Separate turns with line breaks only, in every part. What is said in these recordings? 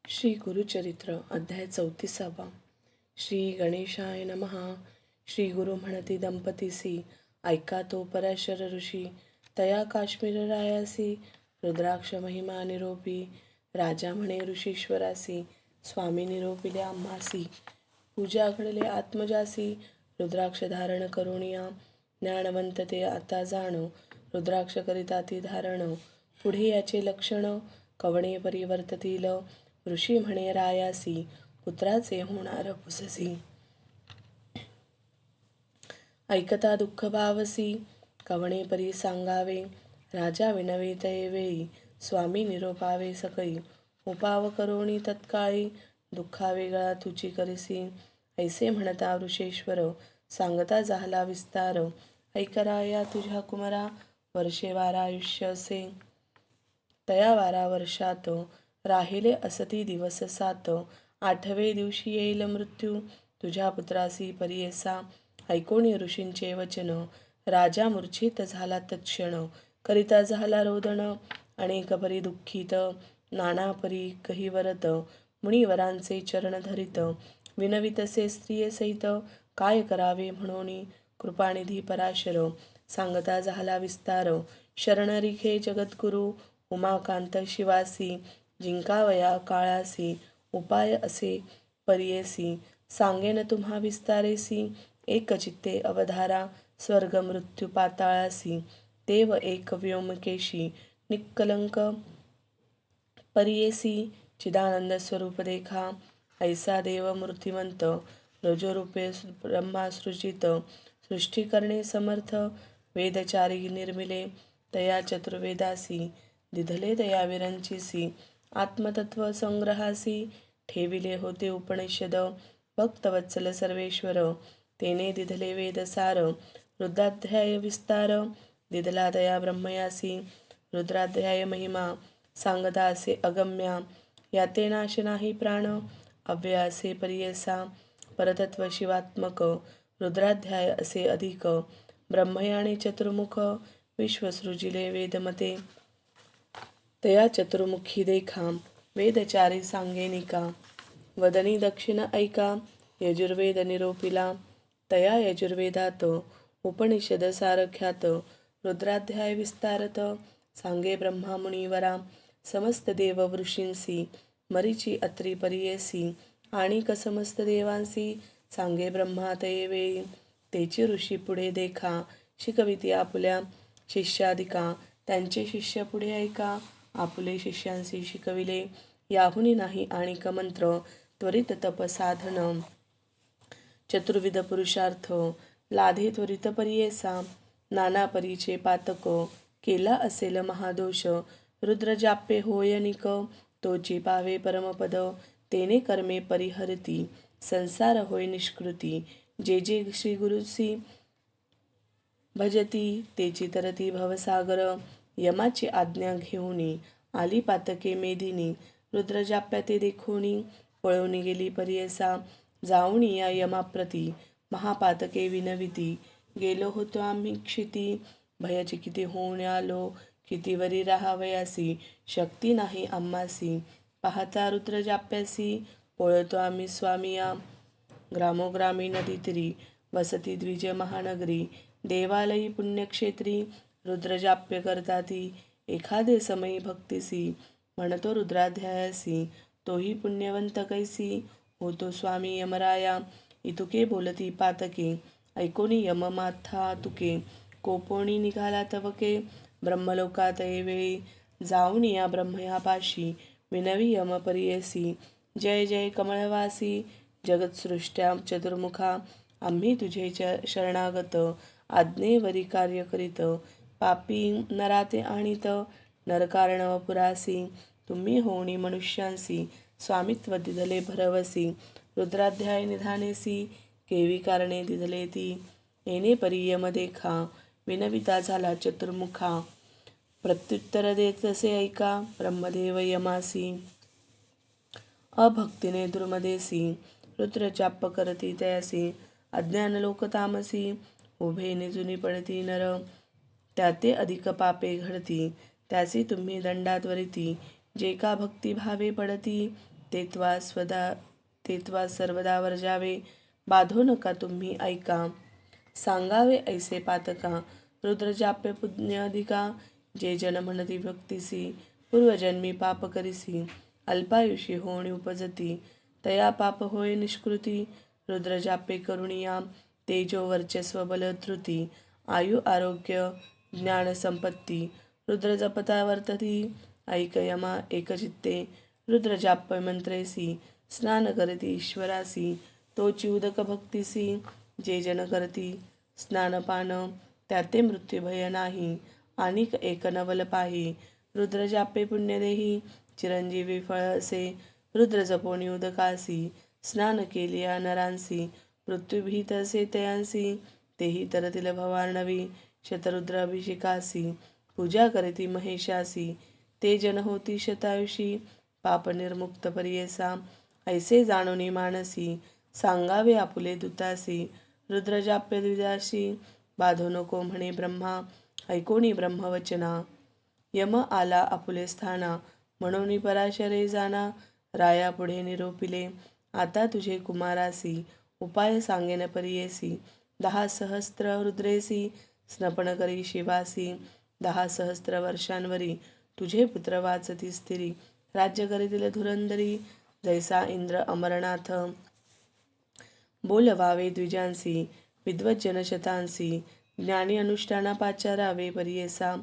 श्री गुरुचरित्र अध्याय 34. श्री गणेशाय नमः. श्री गुरु म्हणती दंपतीसी, ऐका तो पराशर ऋषी. तया काश्मीर रायासी, रुद्राक्ष महिमा निरोपी. राजा म्हणे ऋषीश्वरासी, स्वामी निरोपिले आम्हासी. पूजा घडले आत्मजासी, रुद्राक्ष धारण करुणिया. ज्ञानवंत ते आता जाण, रुद्राक्ष करिता ती धारण. पुढे याचे लक्षण, कवणे परिवर्ततील. ऋषी म्हणे रायासी, पुत्राचे होणार पुससी. ऐकता दुःख भावसी, कवणे परी सांगावे. राजा विनवे तये वेळी, स्वामी निरोपावे सकळी. उपाव करोणी तत्काळी, दुःखा वेगळा तुची करिसी. ऐसे म्हणता वृषेश्वर, सांगता झाला विस्तार. ऐक राया तुझ्या कुमरा, वर्षे वारा आयुष्य असे. तया 12 वर्षात, राहिले असती दिवस 7. 8वे दिवशी येईल मृत्यू, तुझ्या पुत्रासी परियेसा. ऐकोणी ऋषींचे वचन, राजा मूर्छित झाला तत्क्षण. करिता झाला रोदन, अनेक परी दुःखित. नाना परी कहिवरत, मुनिवरांचे चरण धरित. विनवितसे स्त्रिये सहित, काय करावे म्हणून. कृपानिधी पराशर, सांगता झाला विस्तार. शरण रिखे जगद्गुरु, उमाकांत शिवासी. जिंकावया काळासी, उपाय असे परियेसी. सांगेन तुम्हा विस्तारेसी, एक चित्ते अवधारा. स्वर्ग मृत्यू पाताळासी, देव एक व्योमकेशी. निक्कलंक परियेसी, चिदानंद स्वरूप देखा. ऐसा देव मूर्तिमंत, रजोरूपे ब्रह्मा सृजित. सृष्टी करणे समर्थ, वेदचारी निर्मिले. तया चतुर्वेदासी, दिधले तया विरंचिसी. आत्मतत्व संग्रहासी, ठेविले होते उपनिषद. भक्तवत्सल सर्वेश्वर, तेने दिधले वेदसार. रुद्राध्याय विस्तार, दिधला तया ब्रह्मयासी. रुद्राध्याय महिमा, सांगता असे अगम्या. याते नाश नाही प्राण, अव्ययासे परियेसा. परतत्व शिवात्मक, रुद्राध्याय असे अधिक. ब्रह्मयाने चतुर्मुख, विश्व सृजिले वेदमते. तया चतुर्मुखी देखा, वेदचारी सांगेनिका. वदनी दक्षिण ऐका, यजुर्वेद निरोपिला. तया यजुर्वेदात, उपनिषद सारख्यात. रुद्राध्याय विस्तारत, सांगे ब्रह्मा मुनिवरा. समस्त देव वृषींसी, मरीची अत्री परियेसी. आणिक समस्त देवांसी, सांगे ब्रह्मा तये वेळी. तेची ऋषी पुढे देखा, शिकविती आपुल्या शिष्यादिका. त्यांचे शिष्य पुढे ऐका, आपुले शिष्यांसी शिकविले. याहुनी नाही आणिक मंत्र, त्वरित तप साधन. चतुर्विध पुरुषार्थ, लाधे त्वरित परियेसा. नाना परीचे पातक, केला असेल महादोष. रुद्र जाप्ये होयनिक, तोची पावे परमपद. तेने कर्मे परिहरती, संसार होय निष्कृती. जे जे श्री गुरुसी भजती, तेची तरती भवसागर. यमाची आज्ञा घेऊनी, आली पातके मेदिनी. रुद्र जाप्या ते देखोनी, पळून गेली परियेसा. जाऊनी या यमाप्रती, महापातके विनविती. गेलो होतो आम्ही क्षिती, भयचिकिती होऊन आलो. कितीवरी राहावयासी, शक्ती नाही आम्हासी. पाहता रुद्र जाप्यासी, पळतो आम्ही स्वामिया. ग्रामोग्रामी नदीतीरी, वसती द्विज महानगरी. देवालयी पुण्यक्षेत्री, रुद्रजाप्य करताती. एखादे समयी भक्तिसी, म्हणतो रुद्राध्यायासी. तोही पुण्यवंत कैसी, होतो स्वामी यमराया. इतुके बोलती पातके, ऐकोनी यम माथा तुके. कोपोणी निघाला तवके, ब्रह्मलोकात वेळी. जाऊन या ब्रह्मयापाशी, विनवी यम परियेसी. जय जय कमळवासी, जगत्सृष्ट्या चतुर्मुखा. आम्ही तुझे शरणागत, आज्ञेवरी कार्य करीत. पापी नराते आणीत, नरकारणव पुरासी. तुम्ही होणी मनुष्यांसी, स्वामित्व दिधले भरवसी. रुद्राध्याय निधानेसी, केवी कारणे दिधले ती. येणे परी यम देखा, विनविता झाला चतुर्मुखा. प्रत्युत्तर देत तसे ऐका, ब्रह्मदेव यमासी. अभक्तीने दुर्मदेसी, रुद्र जाप करती तयासी. अज्ञान लोक तामसी, उभे निजुनी पडती नर. त्याते अधिक पापे घडती, त्यासी तुम्ही दंडात वरिती. जे का भक्ती भावे पडती, ते त्वा सर्वदा वर्जावे. बाधो नका तुम्ही ऐका, सांगावे ऐसे पातका. रुद्रजाप्य पुण्यधिका, जे जन म्हणती भक्तिसी. पूर्वजन्मी पाप करिसी, अल्पायुषी होणी उपजती. तया पाप होय निष्कृती. रुद्रजापे करुणिया, तेजो वर्चस्व बल धृती. आयु आरोग्य ज्ञान संपत्ती, रुद्र जपता वर्तती. ऐक यमा एकचित्ते, रुद्रजाप्य मंत्रेसी. स्नान करती ईश्वरासी, तोची उदक भक्तिसी. जे जन करती स्नानपान, त्याते मृत्यू भय नाही. आणिक एक नवल पाही, रुद्र जापे पुण्यदेही. चिरंजीवी फळ असे, रुद्र जपोनी उदकासी. स्नान केलिया नरांसी, मृत्यू भीत असे तयांसी. तेही तरतील भवार्णवी, शतरुद्र अभिषेकासी. पूजा करीती महेशासी, ते जन होती शतायुषी. पाप निर्मुक्त परियेसा, ऐसे जाणोनी मानसी. सांगावे आपुले दुतासी, रुद्र जाप्य द्विजाशी. बाधो नको म्हणे ब्रह्मा, ऐकोनी ब्रह्मवचना. यम आला आपुले स्थाना, म्हणून पराशरे जाना. राया पुढे निरोपिले, आता तुझे कुमारासी. उपाय सांगेन परियेसी, 10 सहस्त्र रुद्रेसी. स्नपन करी शिवासी, 10 सहस्त्र वर्षांवरी. तुझे पुत्र वाचती स्थिरी, राज्य करीतील धुरंधरी. जैसा इंद्र अमरनाथ, बोलवावे द्विजांसी. विद्वज्जन शतांसी, ज्ञानी अनुष्ठाना पाचारावे परियेसा.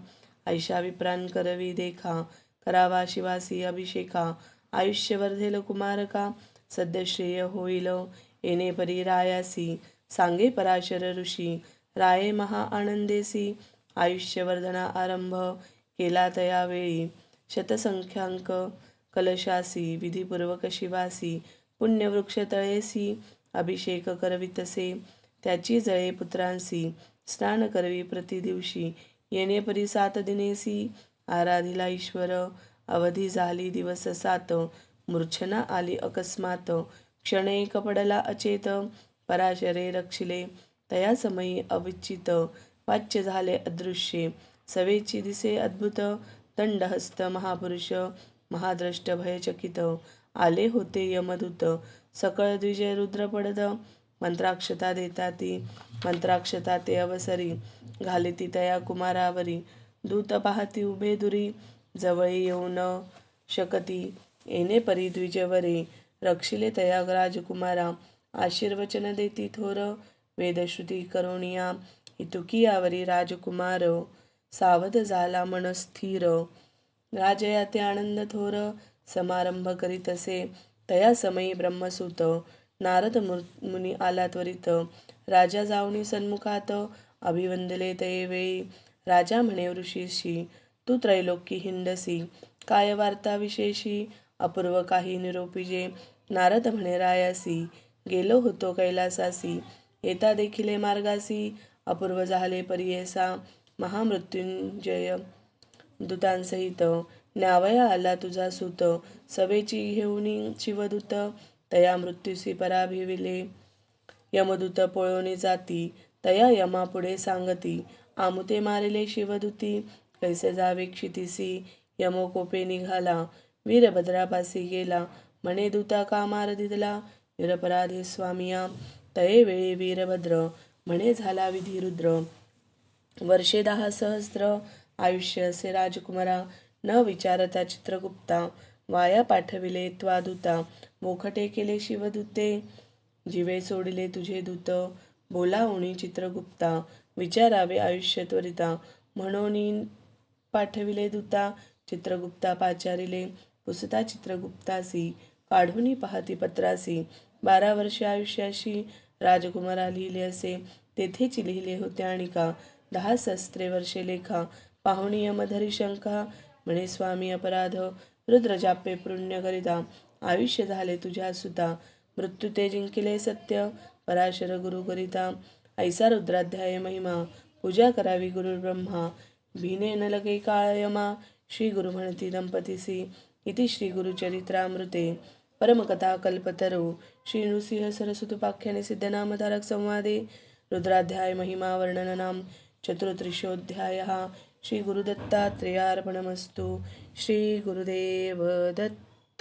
ऐशा विप्रान करवी देखा, करावा शिवासी अभिषेका. आयुष्य वर्धेल कुमारका, सद्य श्रेय होईल येणे परी रायासी. सांगे पराशर ऋषी, राये महा आनंदेसी. आयुष्यवर्धना आरंभ केला तया वेळी. शतसंख्यांक कलशासी, विधिपूर्वक शिवासी. पुण्यवृक्ष तळेसी, अभिषेक करवितसे. त्याची जळे पुत्रांसी, स्नान करवी प्रतिदिवशी. येणे परी 7 दिनेसी, आराधिला ईश्वर. अवधी झाली दिवस 7, मूर्छना आली अकस्मात. क्षण एक पडला अचेत, पराशरे रक्षिले. तया समयी अविचित, वाच्य झाले अदृश्ये. सवेची दिसे अद्भुत, दंडहस्त महापुरुष. महाद्रष्ट भयचकित, आले होते यमदूत. सकळ द्विजय रुद्र पडत, मंत्राक्षता देता ती. मंत्राक्षता ते अवसरी, घालिती तया कुमारावरी. दूत पाहती उभे दुरी, जवळी येऊ न शकती. येणे परी द्विजवरे, रक्षिले तया राजकुमारा. आशीर्वचन देती थोर, वेदश्रुती करोनिया. हितुकियावरी राजकुमार, सावध झाला मन स्थिर. राजयाते आनंद थोर, समारंभ करीतसे. तया समयी ब्रह्मसूत, नारद मुनी आला त्वरित. राजा जाऊनी सन्मुखात, अभिवंदिले तये वेळी. राजा म्हणे ऋषीशी, तू त्रैलोक्य हिंडसी. काय वार्ता विशेषी, अपूर्व काही निरोपिजे. नारद म्हणे रायासी, गेलो होतो कैलासासी. येता देखिले मार्गासी, अपूर्व झाले परियेसा. महामृत्युंजय दूतांसहित, न्यावया आला तुझा सूत. सवेची घेऊनी शिवदूत, तया मृत्यूसी पराभिविले. यमदूत पळोनी जाती, तया यमा पुढे सांगती. आमुते मारिले शिवदूती, कैसे जावे क्षितीसी. यमो कोपे निघाला, वीरभद्रापासी गेला. म्हणे दूता का मार दिदला, निरपराधी स्वामिया. तये वेळी वीरभद्र, म्हणे झाला विधी रुद्र. वर्षे 10 सहस्त्र, आयुष्य असे राजकुमारा. न विचारता चित्रगुप्ता, वाया पाठविले त्वा दूता. मोखटे केले शिवदूते, जीवे सोडिले तुझे दूत. बोलावणी चित्रगुप्ता, विचारावे आयुष्य त्वरिता. म्हणून पाठविले दूता, चित्रगुप्ता पाचारिले. पुसता चित्रगुप्तासी, काढूनी पाहती पत्रासी. 12 वर्षे आयुष्याशी, राजकुमारा लिहिले असे. तेथेच लिहिले होते आणिका, 10 सहस्त्रे वर्षे लेखा. पाहुणी यमधरी शंका, म्हणे स्वामी अपराध. रुद्र जापे पुण्य करिता, आयुष्य झाले तुझ्या सुता. मृत्यू ते जिंकिले सत्य, पराशर गुरु करिता. ऐसा रुद्राध्याय महिमा, पूजा करावी गुरु ब्रह्मा. भिने न लगे काळ यमा, श्री गुरु म्हणती दंपतीसी. इति श्री गुरुचरित्रामृते परमकथा कल्पतरू श्री नृसिंह सरस्वतोपाख्याने सिद्धनामधारक संवादे रुद्राध्याय महिमा वर्णननाम चतुर्त्रिशोऽध्यायः. श्री गुरुदत्तात्रेयार्पणमस्तु. श्री गुरुदेव दत्त.